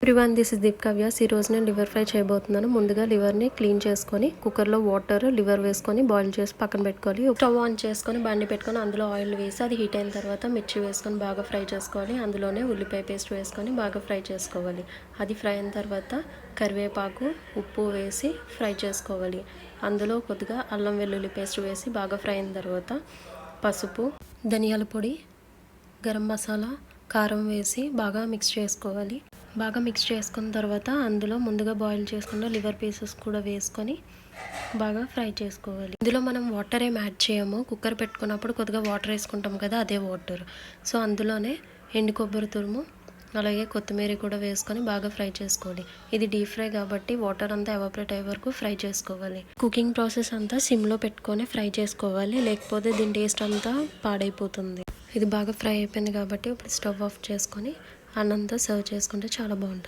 Everyone, this is Deep Kavyas. ఈ రోజు నేను లివర్ ఫ్రై చేయబోతున్నాను. ముందుగా లివర్ని క్లీన్ చేసుకొని కుక్కర్లో వాటర్ లివర్ వేసుకొని బాయిల్ చేసి పక్కన పెట్టుకోవాలి. స్టవ్ ఆన్ చేసుకొని బండి పెట్టుకొని అందులో ఆయిల్ వేసి అది హీట్ అయిన తర్వాత మిర్చి వేసుకొని బాగా ఫ్రై చేసుకోవాలి. అందులోనే ఉల్లిపాయ పేస్ట్ వేసుకొని బాగా ఫ్రై చేసుకోవాలి. అది ఫ్రై అయిన తర్వాత కరివేపాకు, ఉప్పు వేసి ఫ్రై చేసుకోవాలి. అందులో కొద్దిగా అల్లం వెల్లుల్లి పేస్ట్ వేసి బాగా ఫ్రై అయిన తర్వాత పసుపు, ధనియాల పొడి, గరం మసాలా, కారం వేసి బాగా మిక్స్ చేసుకోవాలి. బాగా మిక్స్ చేసుకున్న తర్వాత అందులో ముందుగా బాయిల్ చేసుకున్న లివర్ పీసెస్ కూడా వేసుకొని బాగా ఫ్రై చేసుకోవాలి. ఇందులో మనం వాటర్ ఏం యాడ్ చేయము. కుక్కర్ పెట్టుకున్నప్పుడు కొద్దిగా వాటర్ వేసుకుంటాం కదా, అదే వాటర్. సో అందులోనే ఎండు కొబ్బరి తురుము అలాగే కొత్తిమీర కూడా వేసుకొని బాగా ఫ్రై చేసుకోవాలి. ఇది డీప్ ఫ్రై కాబట్టి వాటర్ అంతా ఎవాపరేట్ అయ్యే వరకు ఫ్రై చేసుకోవాలి. కుకింగ్ ప్రాసెస్ అంతా సిమ్లో పెట్టుకొని ఫ్రై చేసుకోవాలి, లేకపోతే దీని టేస్ట్ అంతా పాడైపోతుంది. ఇది బాగా ఫ్రై అయిపోయింది కాబట్టి ఇప్పుడు స్టవ్ ఆఫ్ చేసుకొని అన్నంతా సర్వ్ చేసుకుంటే చాలా బాగుంటుంది.